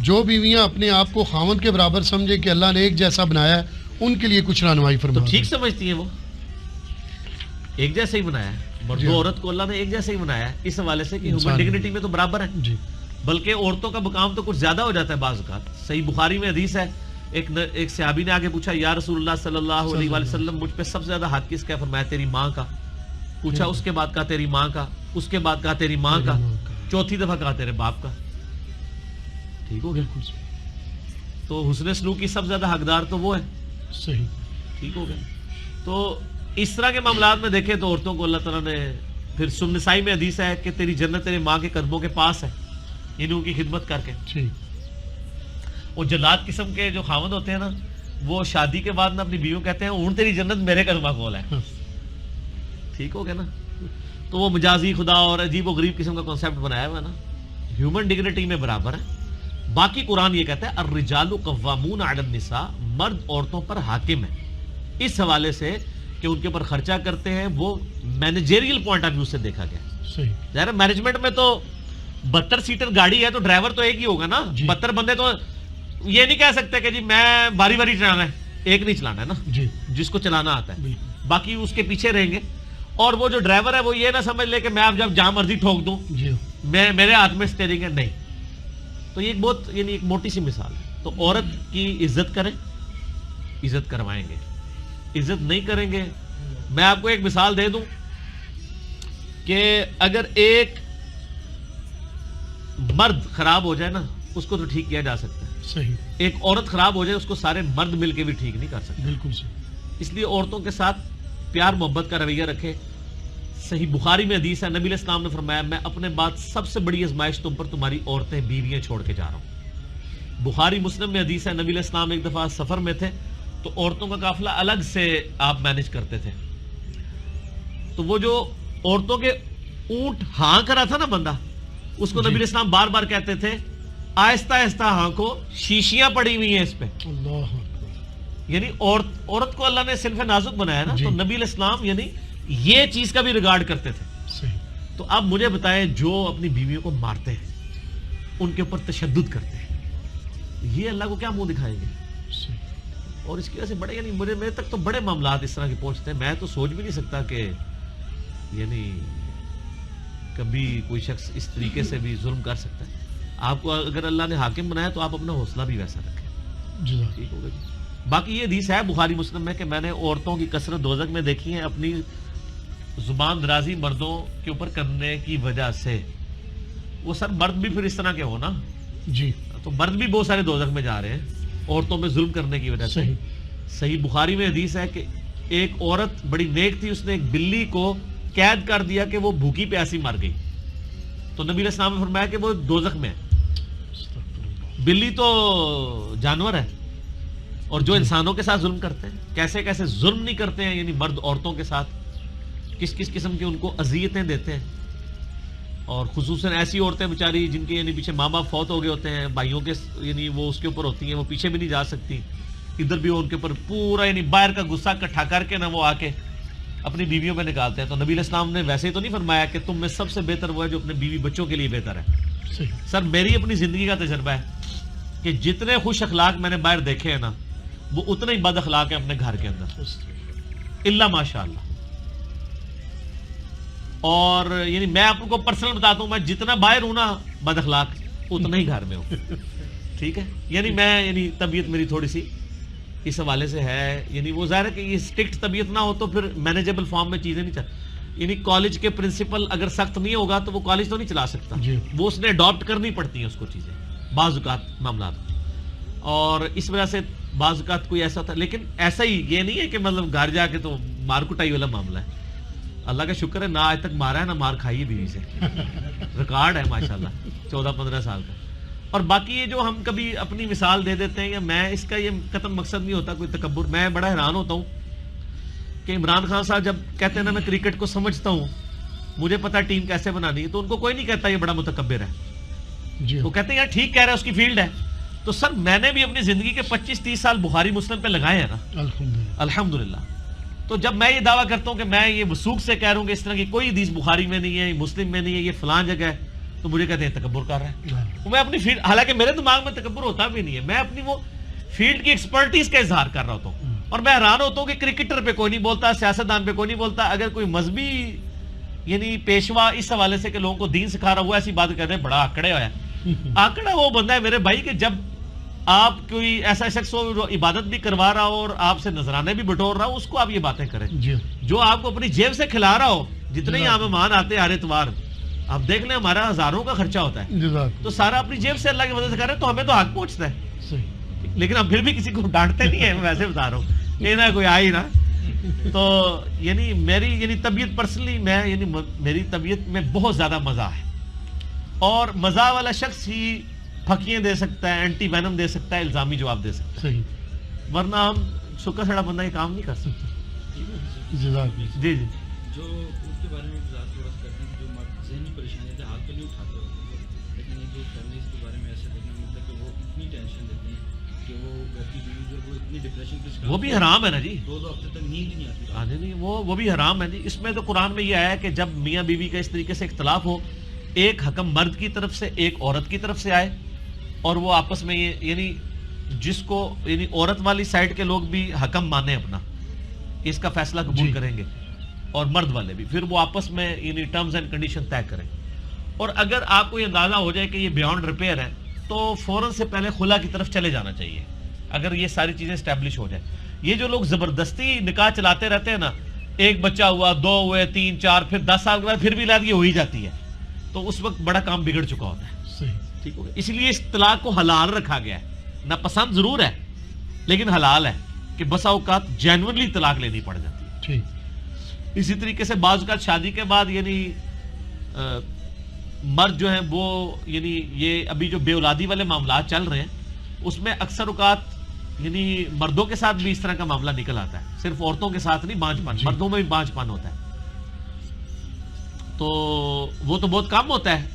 جو بیویاں اپنے آپ کو خاوند کے برابر سمجھے کہ اللہ نے ایک جیسا بنایا ہے، ان کے لیے کچھ رہنمائی فرما تو ٹھیک سمجھتی ہیں وہ ایک جیسا ہی بنایا ہے، مرد و عورت کو اللہ نے ایک جیسا ہی بنایا ہے، اس حوالے سے کہ ہیومن ڈگنیٹی میں تو برابر ہے، جی بلکہ عورتوں کا مقام تو کچھ زیادہ ہو جاتا ہے بعض اوقات۔ صحیح بخاری میں حدیث ہے، ایک صحابی نے آگے پوچھا یا رسول اللہ صلی اللہ علیہ وآلہ وسلم مجھ پہ سب سے زیادہ حق کس کا ہے؟ فرمایا تیری ماں کا۔ پوچھا اس کے بعد کہا تیری ماں کا، اس کے بعد کہا تیری ماں کا، چوتھی دفعہ کہا تیرے باپ کا۔ ٹھیک ہو گیا؟ تو حسن سلوک کی سب سے زیادہ حقدار تو وہ ہے۔ صحیح، ٹھیک ہو گیا؟ تو اس طرح کے معاملات میں دیکھیں تو عورتوں کو اللہ تعالیٰ نے پھر سنن نسائی میں حدیث ہے کہ تیری جنت تیرے ماں کے قدموں کے پاس ہے، یعنی ان کی خدمت کر کے۔ وہ جلاد قسم کے جو خاوند ہوتے ہیں نا، وہ شادی کے بعد نا اپنی بیویوں کہتے ہیں اون تیری جنت میرے قدمہ کول ہے۔ ٹھیک ہو گیا نا؟ تو وہ مجازی خدا اور عجیب و غریب قسم کا کانسیپٹ بنایا ہوا ہے نا، ہیومن ڈگنیٹی میں برابر ہے۔ باقی قرآن یہ کہتا ہے الرجال قوامون علی النساء، مرد عورتوں پر حاکم ہے، اس حوالے سے کہ ان کے اوپر خرچہ کرتے ہیں، وہ مینیجریل پوائنٹ آف ویو سے دیکھا گیا۔ ظاہر مینجمنٹ میں تو 72 سیٹر گاڑی ہے تو ڈرائیور تو ایک ہی ہوگا نا، 72 بندے تو یہ نہیں کہہ سکتے کہ جی میں باری باری چلانا ہے، ایک نہیں چلانا ہے نا، جس کو چلانا آتا ہے، باقی اس کے پیچھے رہیں گے۔ اور وہ جو ڈرائیور ہے وہ یہ نہ سمجھ لے کہ میں اب جب جہاں مرضی ٹھوک دوں میرے ہاتھ میں اسٹیئرنگ ہے، نہیں۔ تو یہ ایک بہت یعنی ایک موٹی سی مثال ہے۔ تو عورت کی عزت کریں، عزت کروائیں گے، عزت نہیں کریں گے۔ میں آپ کو ایک مثال دے دوں کہ اگر ایک مرد خراب ہو جائے نا اس کو تو ٹھیک کیا جا سکتا ہے، صحیح۔ ایک عورت خراب ہو جائے اس کو سارے مرد مل کے بھی ٹھیک نہیں کر سکتے۔ بالکل صحیح۔ اس لیے عورتوں کے ساتھ پیار محبت کا رویہ رکھے۔ صحیح بخاری میں حدیث ہے، نبی علیہ السلام نے فرمایا میں اپنے بعد سب سے بڑی آزمائش تم پر تمہاری عورتیں بیویاں چھوڑ کے جا رہا ہوں۔ بخاری مسلم میں حدیث ہے، نبی علیہ السلام ایک دفعہ سفر میں تھے تو عورتوں کا قافلہ الگ سے آپ مینج کرتے تھے، تو وہ جو عورتوں کے اونٹ ہاں کرا تھا نا بندہ، اس کو نبی علیہ السلام بار بار کہتے تھے آہستہ آہستہ ہاں کو، شیشیاں پڑی ہوئی ہیں اس پہ۔ اللہ، یعنی عورت کو اللہ نے صنف نازک بنایا نا، تو نبی علیہ السلام یعنی یہ چیز کا بھی ریگارڈ کرتے تھے۔ تو اب مجھے بتائیں جو اپنی بیویوں کو مارتے ہیں، ان کے اوپر تشدد کرتے ہیں، یہ اللہ کو کیا منہ دکھائیں گے؟ اور اس کی وجہ سے بڑے یعنی میرے تک تو بڑے معاملات اس طرح کے پہنچتے ہیں، میں تو سوچ بھی نہیں سکتا کہ یعنی کبھی کوئی شخص اس طریقے سے بھی ظلم کر سکتا ہے۔ آپ کو اگر اللہ نے حاکم بنایا تو آپ اپنا حوصلہ بھی ویسا رکھیں۔ ٹھیک ہوگا جی۔ باقی یہ حدیث ہے بخاری مسلم میں کہ میں نے عورتوں کی کثرت دوزخ میں دیکھی ہے اپنی زبان درازی مردوں کے اوپر کرنے کی وجہ سے۔ وہ سر مرد بھی پھر اس طرح کے ہو نا جی، تو مرد بھی بہت سارے دوزخ میں جا رہے ہیں عورتوں پہ ظلم کرنے کی وجہ سے۔ صحیح بخاری میں حدیث ہے کہ ایک عورت بڑی نیک تھی، اس نے ایک بلی کو قید کر دیا کہ وہ بھوکی پیاسی مر گئی، تو نبی علیہ السلام نے فرمایا کہ وہ دوزخ میں ہے۔ بلی تو جانور ہے، اور جو انسانوں کے ساتھ ظلم کرتے ہیں، کیسے کیسے ظلم نہیں کرتے ہیں، یعنی مرد عورتوں کے ساتھ کس کس قسم کی ان کو اذیتیں دیتے ہیں، اور خصوصاً ایسی عورتیں بیچاری جن کے یعنی پیچھے ماں باپ فوت ہو گئے ہوتے ہیں، بھائیوں کے یعنی وہ اس کے اوپر ہوتی ہیں، وہ پیچھے بھی نہیں جا سکتی، ادھر بھی ان کے اوپر پورا یعنی باہر کا غصہ اکٹھا کر کے نا وہ آ کے اپنی بیویوں پہ نکالتے ہیں۔ تو نبی علیہ السلام نے ویسے ہی تو نہیں فرمایا کہ تم میں سب سے بہتر وہ ہے جو اپنے بیوی بچوں کے لیے بہتر ہے۔ سر میری اپنی زندگی کا تجربہ ہے کہ جتنے خوش اخلاق میں نے باہر دیکھے ہیں نا، وہ اتنے ہی بد اخلاق ہیں اپنے گھر کے اندر، الا ماشاء اللہ۔ اور یعنی میں آپ کو پرسنل بتاتا ہوں، میں جتنا باہر ہوں نا بد اخلاق، اتنا ہی گھر میں ہوں۔ ٹھیک ہے، یعنی میں یعنی طبیعت میری تھوڑی سی اس حوالے سے ہے، یعنی وہ ظاہر ہے کہ یہ اسٹرکٹ طبیعت نہ ہو تو پھر مینیجبل فارم میں چیزیں نہیں چل، یعنی کالج کے پرنسپل اگر سخت نہیں ہوگا تو وہ کالج تو نہیں چلا سکتا، وہ اس نے اڈاپٹ کرنی پڑتی ہیں اس کو چیزیں بعض اوقات معاملات، اور اس وجہ سے بعض اوقات کوئی ایسا ہوتا ہے، لیکن ایسا ہی یہ نہیں ہے کہ مطلب گھر جا کے تو مار کٹائی والا معاملہ ہے۔ اللہ کا شکر ہے نہ آج تک مارا ہے نہ مار کھائی ہے بیوی سے، ریکارڈ ہے ماشاءاللہ 14-15 سال کا۔ اور باقی یہ جو ہم کبھی اپنی مثال دے دیتے ہیں، یا میں اس کا یہ قطعاً مقصد نہیں ہوتا کوئی تکبر، میں بڑا حیران ہوتا ہوں کہ عمران خان صاحب جب کہتے ہیں نا میں کرکٹ کو سمجھتا ہوں، مجھے پتا ٹیم کیسے بنانی ہے، تو ان کو کوئی نہیں کہتا یہ بڑا متکبر ہے، وہ کہتے ہیں یار ٹھیک کہہ رہا ہے اس کی فیلڈ ہے۔ تو سر میں نے بھی اپنی زندگی کے 25-30 سال بخاری مسلم پہ لگائے ہیں نا، الحمدللہ۔ تو جب میں یہ دعویٰ کرتا ہوں کہ میں یہ وثوق سے کہہ رہا ہوں کہ اس طرح کی کوئی حدیث بخاری میں نہیں ہے، مسلم میں نہیں ہے، یہ فلاں جگہ ہے، تو مجھے کہتے ہیں تکبر کر رہا ہے. میں اپنی فیلڈ، حالانکہ میرے دماغ میں تکبر ہوتا بھی نہیں ہے، میں اپنی وہ فیلڈ کی ایکسپرٹیز کا اظہار کر رہا ہوتا ہوں. اور میں حیران ہوتا ہوں کہ کرکٹر پہ کوئی نہیں بولتا، سیاستدان پہ کوئی نہیں بولتا. اگر کوئی مذہبی یعنی پیشوا اس حوالے سے کہ لوگوں کو دین سکھا رہا ہوا ایسی بات کہتے ہیں، بڑا آکڑے ہوا ہے. آکڑا وہ بندہ ہے میرے بھائی کہ جب آپ کوئی ایسا شخص ہو جو عبادت بھی کروا رہا ہو اور آپ سے نذرانے بھی بٹور رہا ہو، اس کو آپ یہ باتیں کریں. جو آپ کو اپنی جیب سے کھلا رہا ہو، جتنے ہی ہمیں مہمان آتے ہیں ہر اتوار، آپ دیکھ لیں ہمارا ہزاروں کا خرچہ ہوتا ہے، تو سارا اپنی جیب سے اللہ کی مدد سے کر رہے ہیں، تو ہمیں تو حق پہنچتا ہے. لیکن ہم پھر بھی کسی کو ڈانٹتے نہیں ہیں. میں ویسے بتا رہا ہوں، یہ نہ کوئی آئی نا. تو یعنی میری طبیعت پرسنلی میری طبیعت میں بہت زیادہ مزہ ہے، اور مزہ والا شخص ہی پھکیاں دے سکتا ہے، اینٹی وینم دے سکتا ہے، الزامی جواب دے سکتا ہے. ورنہ ہم سکا سڑا بندہ یہ کام نہیں کر سکتا. جی جی جو اس کے بارے میں تھوڑا سا کرتے ہیں، جو ذہنی پریشانی ہے، ہاتھ تو نہیں اٹھاتے ہوتے، لیکن یہ جو فیملیز کے بارے میں ایسا دیکھنا مطلب کہ وہ اتنی ٹینشن لیتے ہیں کہ وہ گھر کی بیوی جو وہ اتنی ڈپریشن کے شکار، وہ بھی حرام ہے نا جی. 2 ہفتے تک نیند ہی نہیں آتی. ہاں نہیں، وہ بھی حرام ہے جی. اس میں تو قرآن میں یہ آیا ہے کہ جب میاں بیوی کا اس طریقے سے اختلاف ہو، ایک حکم مرد کی طرف سے ایک عورت کی طرف سے آئے، اور وہ آپس میں یہ یعنی جس کو یعنی عورت والی سائڈ کے لوگ بھی حکم مانے اپنا، اس کا فیصلہ قبول کریں گے، اور مرد والے بھی، پھر وہ آپس میں یعنی ٹرمز اینڈ کنڈیشن طے کریں. اور اگر آپ کو یہ اندازہ ہو جائے کہ یہ بیانڈ ریپیئر ہے، تو فوراً سے پہلے خلا کی طرف چلے جانا چاہیے. اگر یہ ساری چیزیں اسٹیبلش ہو جائے. یہ جو لوگ زبردستی نکاح چلاتے رہتے ہیں نا، ایک بچہ ہوا، 2 ہوئے، 3 4، پھر 10 سال کے بعد پھر بھی اولاد یہ ہو ہی جاتی ہے، تو اس وقت بڑا کام بگڑ چکا ہوتا ہے. ٹھیک ہو گیا. اس لیے اس طلاق کو حلال رکھا گیا ہے. ناپسند ضرور ہے لیکن حلال ہے، کہ بسا اوقات جینورلی طلاق لینی پڑ جاتی ہے. اسی طریقے سے بعض اوقات شادی کے بعد یعنی مرد جو ہیں وہ یعنی یہ ابھی جو بے اولادی والے معاملات چل رہے ہیں، اس میں اکثر اوقات یعنی مردوں کے ساتھ بھی اس طرح کا معاملہ نکل آتا ہے. صرف عورتوں کے ساتھ نہیں، بانجھ پن، مردوں میں بھی بانجھ پن ہوتا ہے. تو وہ تو بہت کم ہوتا ہے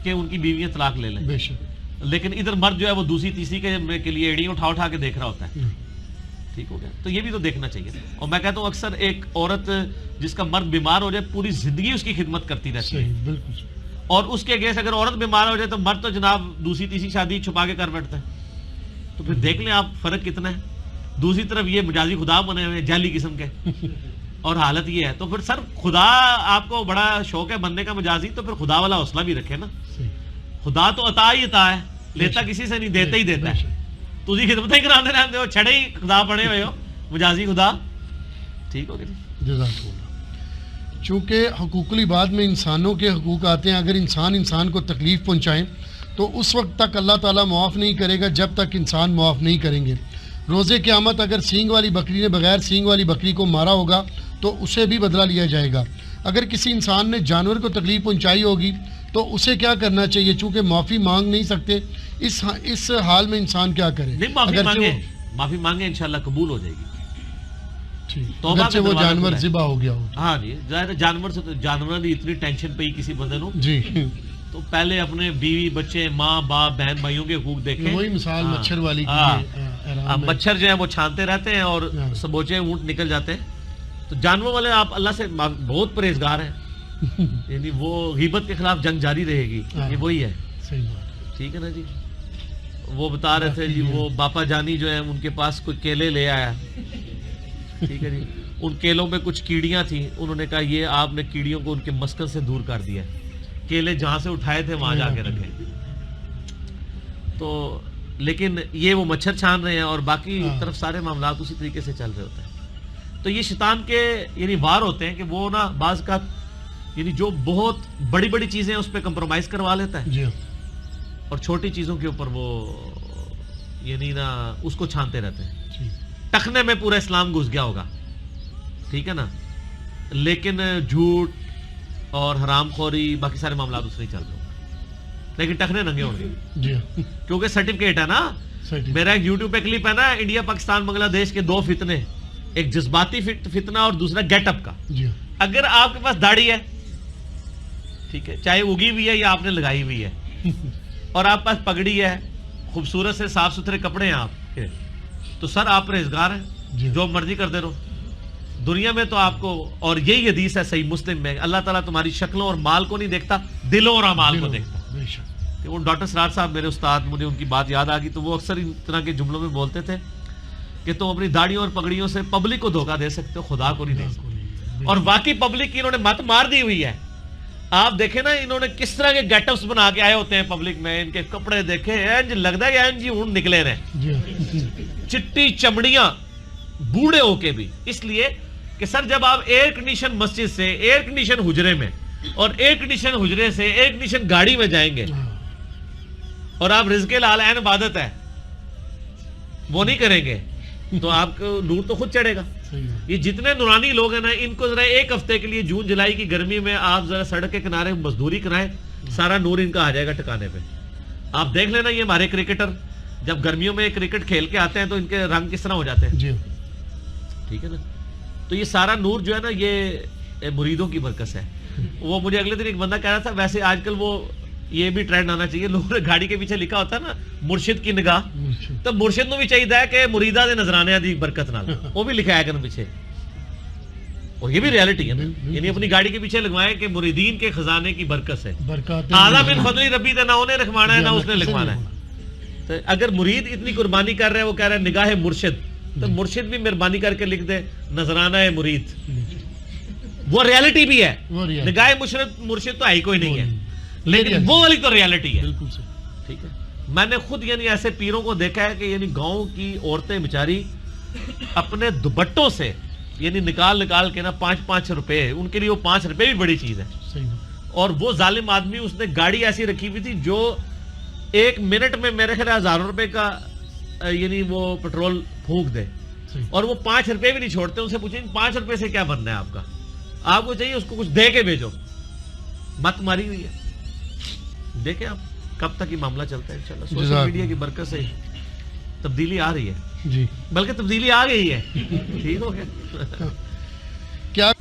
کہ ان کی بیویاں طلاق لے لیں، لیکن ادھر مرد جو ہے وہ دوسری تیسری کے لیے ایڑیاں اٹھا کے دیکھ رہا ہوتا ہے. ٹھیک ہو گیا. تو یہ بھی تو دیکھنا چاہیے. اور میں کہتا ہوں اکثر ایک عورت جس کا مرد بیمار ہو جائے، پوری زندگی اس کی خدمت کرتی رہتی ہے، اور اس کے اگینسٹ اگر عورت بیمار ہو جائے تو مرد تو جناب دوسری تیسری شادی چھپا کے کر بیٹھتا ہے. تو پھر دیکھ لیں آپ فرق کتنا ہے. دوسری طرف یہ مجازی خدا بنے ہوئے جعلی قسم کے، اور حالت یہ ہے. تو پھر سر خدا آپ کو بڑا شوق ہے بننے کا مجازی، تو پھر خدا والا حوصلہ بھی رکھے نا. خدا تو عطا ہی عطا ہے، لیتا کسی سے نہیں، دیتا ہی دیتا ہے. تجھی خدمتیں کرانے رہتے ہو، چھڑے ہی خدا بنے ہوئے ہو، مجازی خدا. ٹھیک ہو گیا. چونکہ حقوق العباد میں انسانوں کے حقوق آتے ہیں. اگر انسان کو تکلیف پہنچائیں تو اس وقت تک اللہ تعالیٰ معاف نہیں کرے گا جب تک انسان معاف نہیں کریں گے. روز قیامت اگر سینگ والی بکری نے بغیر سینگ والی بکری کو مارا ہوگا تو اسے بھی بدلہ لیا جائے گا. اگر کسی انسان نے جانور کو تکلیف پہنچائی ہوگی تو اسے کیا کرنا چاہیے؟ چونکہ معافی مانگ نہیں سکتے، اس حال میں انسان کیا کرے؟ نہیں، معافی مانگے انشاءاللہ قبول ہو جائے گی. اگرچہ وہ جانور ذبح ہو گیا ہو. ہاں جی، جانور سے تو جانور نے اتنی ٹینشن پئی کسی بندے نو جی، تو پہلے اپنے بیوی بچے ماں باپ بہن بھائیوں کے حقوق دیکھیں. وہی مثال مچھر والی کی، مچھر جو ہے وہ چھانتے رہتے ہیں اور سبوچے اونٹ نکل جاتے ہیں. تو جانور والے آپ اللہ سے بہت پرہیزگار ہیں، یعنی وہ غیبت کے خلاف جنگ جاری رہے گی. یہ وہی ہے. ٹھیک ہے نا جی. وہ بتا رہے تھے جی، وہ باپا جانی جو ہے ان کے پاس کوئی کیلے لے آیا. ٹھیک ہے جی. ان کیلوں میں کچھ کیڑیاں تھیں. انہوں نے کہا یہ آپ نے کیڑیوں کو ان کے مسکن سے دور کر دیا. کیلے جہاں سے اٹھائے تھے وہاں جا کے رکھے. تو لیکن یہ وہ مچھر چھان رہے ہیں اور باقی طرف سارے معاملات اسی طریقے سے چل رہے ہوتے ہیں. تو یہ شیطان کے یعنی وار ہوتے ہیں کہ وہ نا بعض کا یعنی جو بہت بڑی بڑی چیزیں اس پہ کمپرومائز کروا لیتا ہے، اور چھوٹی چیزوں کے اوپر وہ یعنی نا اس کو چھانتے رہتے ہیں. ٹخنے میں پورا اسلام گھس گیا ہوگا، ٹھیک ہے نا، لیکن جھوٹ اور حرام خوری باقی سارے معاملات اس میں چل رہے ہوں، لیکن ٹخنے ننگے ہوں گے کیونکہ سرٹیفکیٹ ہے نا. میرا ایک یوٹیوب پہ کلپ ہے نا، انڈیا پاکستان بنگلہ دیش کے 2 فتنے، ایک جذباتی فتنہ اور دوسرا گیٹ اپ کا. اگر آپ کے پاس داڑھی ہے، ٹھیک ہے، چاہے اگی ہوئی ہے یا آپ نے لگائی ہوئی ہے، اور آپ پاس پگڑی ہے، خوبصورت سے صاف ستھرے کپڑے ہیں آپ کے، تو سر آپ پرہیزگار ہیں، جو مرضی کرتے رہو دنیا میں. تو آپ کو، اور یہی حدیث ہے صحیح مسلم میں، اللہ تعالیٰ تمہاری شکلوں اور مال کو نہیں دیکھتا، دلوں اور اعمال کو دیکھتا. بے شک. کہ وہ ڈاکٹر سراج صاحب میرے استاد, مجھے ان کی بات یاد آ گئی, تو وہ اکثر ان طرح کے جملوں میں بولتے تھے کہ تم اپنی داڑھیوں اور پگڑیوں سے پبلک کو دھوکہ دے سکتے ہو, خدا کو نہیں دے سکتے. اور واقعی پبلک کی انہوں نے مت مار دی ہوئی ہے. آپ دیکھیں نا انہوں نے کس طرح کے گیٹ اپس بنا کے آئے ہوتے ہیں پبلک میں, ان کے کپڑے دیکھیں اینج لگتا ہے کہ اینج اون نکلے رہے, چٹی چمڑیاں بوڑھے ہو کے بھی. اس لیے کہ سر جب آپ ایئر کنڈیشن مسجد سے ایئر کنڈیشن حجرے میں اور ایئر کنڈیشن حجرے سے ایئر کنڈیشن گاڑی میں جائیں گے اور آپ رزق لال عین عبادت ہے وہ نہیں کریں گے تو آپ کو نور تو خود چڑھے گا. یہ جتنے نورانی لوگ ہیں نا, ان کو ذرا ایک ہفتے کے لیے جون جولائی کی گرمی میں آپ ذرا سڑک کے کنارے مزدوری کرائیں, سارا نور ان کا آ جائے گا ٹھکانے پہ. آپ دیکھ لینا یہ ہمارے کرکٹر جب گرمیوں میں کرکٹ کھیل کے آتے ہیں تو ان کے رنگ کس طرح ہو جاتے ہیں, ٹھیک ہے نا. تو یہ سارا نور جو ہے نا یہ مریدوں کی برکت ہے. وہ مجھے اگلے دن ایک بندہ کہہ رہا تھا ویسے آج کل وہ یہ بھی ٹرینڈ آنا چاہیے, لوگوں نے گاڑی کے پیچھے لکھا ہوتا ہے نا مرشد کی نگاہ, تو مرشد نو بھی چاہیے کہ مریدہ دے نظرانے دی برکت نال وہ بھی لکھایا کرن پیچھے. اور یہ بھی ریالٹی ہے نا, یعنی اپنی گاڑی کے پیچھے لگوائیں کہ مریدین کے خزانے کی برکت ہے. اعلیٰ من فضل ربی تے نہ انہیں لکھوانا ہے نہ اس نے لکھوانا ہے. تو اگر مرید اتنی قربانی کر رہے ہیں, وہ کہہ رہے ہیں نگاہ مرشد, تو مرشد بھی مہربانی کر کے لکھ دے نظرانہ مرید. وہ ریالٹی بھی ہے, نگاہ مرشد تو ہی کوئی نہیں ہے, لیکن وہ والی تو ریالٹی ہے. ٹھیک ہے, میں نے خود یعنی ایسے پیروں کو دیکھا ہے کہ یعنی گاؤں کی عورتیں بیچاری اپنے دوپٹوں سے یعنی نکال کے نا 5-5 روپے, ان کے لیے وہ 5 روپے بھی بڑی چیز ہے. اور وہ ظالم آدمی اس نے گاڑی ایسی رکھی ہوئی تھی جو 1 منٹ میں میرے خیال 1000 روپے کا یعنی وہ پیٹرول پھونک دے, اور وہ 5 روپے بھی نہیں چھوڑتے. ان سے پوچھیں 5 روپے سے کیا بننا ہے آپ کا, آپ کو چاہیے اس کو کچھ دے کے بھیجو. مت ماری ہوئی ہے. دیکھیں آپ کب تک یہ معاملہ چلتا ہے. انشاءاللہ سوشل میڈیا کی برکت سے تبدیلی آ رہی ہے جی, بلکہ تبدیلی آ گئی ہے. ٹھیک ہو گیا. کیا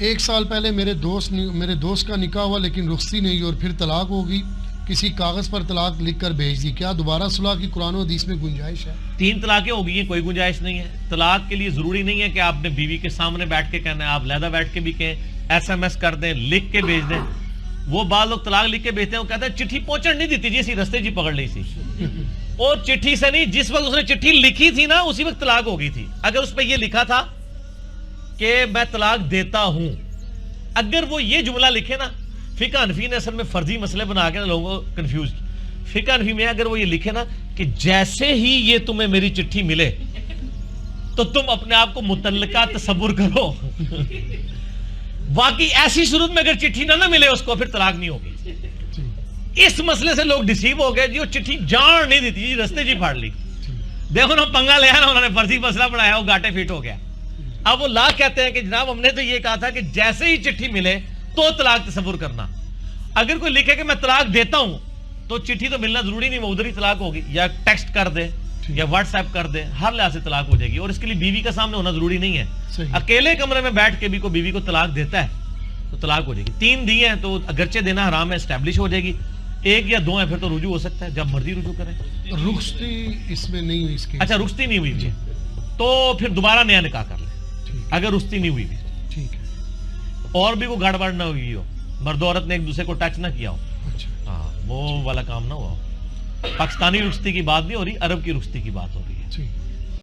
1 سال پہلے میرے دوست کا نکاح ہوا لیکن رخصتی نہیں اور پھر طلاق ہو گئی, کسی کاغذ پر طلاق لکھ کر بھیج دی, کیا دوبارہ صلح کی قرآن و حدیث میں گنجائش ہے؟ 3 طلاقیں ہو گئی ہیں, کوئی گنجائش نہیں ہے. طلاق کے لیے ضروری نہیں ہے کہ آپ نے بیوی کے سامنے بیٹھ کے کہنا ہے, آپ علیحدہ بیٹھ کے بھی کہیں, SMS کر دیں, لکھ کے بھیج دیں. وہ بعض لوگ طلاق لکھ کے بھیجتے ہیں, وہ کہتے ہیں چٹھی پہنچن نہیں دیتی جی, اسی رستے جی پکڑ لی سی. اور چٹھی سے نہیں, جس وقت اس نے چٹھی لکھی تھی نا اسی وقت طلاق ہو گئی تھی. اگر اس پہ یہ لکھا تھا کہ میں طلاق دیتا ہوں, اگر وہ یہ جملہ لکھے نا, فقہ حنفی نے اصل میں فرضی مسئلے بنا کے لوگوں کو کنفیوز. فقہ حنفی میں اگر وہ یہ لکھے نا کہ جیسے ہی یہ تمہیں میری چٹھی ملے تو تم اپنے آپ کو متعلقہ تصور کرو. واقعی ایسی صورت میں اگر چٹھی نہ ملے اس کو, پھر طلاق نہیں ہوگی. اس مسئلے سے لوگ ڈسیو ہو گئے جی, وہ چٹھی جان نہیں دیتی جی, رستے جی پھاڑ لی. دیکھو نا پنگا لیا نا, انہوں نے فرضی مسئلہ بنایا, وہ گاٹے فیٹ ہو گیا. اب وہ لا کہتے ہیں کہ جناب ہم نے تو یہ کہا تھا کہ جیسے ہی چٹھی ملے تو طلاق تصور کرنا. اگر کوئی لکھے کہ میں طلاق دیتا ہوں تو چٹھی تو ملنا ضروری نہیں, وہ ادھر ہی طلاق ہوگی, یا ٹیکسٹ کر دے یا واٹس ایپ کر دے, ہر لحاظ سے طلاق ہو جائے گی. اور اس کے لیے بیوی کا سامنے ہونا ضروری نہیں ہے. اکیلے کمرے میں بیٹھ کے بھی کوئی بیوی کو طلاق دیتا ہے تو طلاق ہو جائے گی. 3 دیے ہیں تو اگرچہ دینا حرام ہے, اسٹیبلش ہو جائے گی. 1 یا 2 ہیں پھر تو رجوع ہو سکتا ہے, جب مرضی رجوع کریں. رخصتی اس میں نہیں ہوئی, اس کی اچھا رخصتی نہیں ہوئی تو پھر دوبارہ نیا نکاح کر لیں. اگر رخصتی نہیں ہوئی بھی ٹھیک ہے, اور بھی کوئی گڑبڑ نہ ہوئی ہو, مرد عورت نے ایک دوسرے کو ٹچ نہ کیا ہو, ہاں وہ والا کام نہ ہوا ہو. پاکستانی رخصتی کی بات نہیں ہو رہی, عرب کی رخصتی کی بات ہو رہی ہے.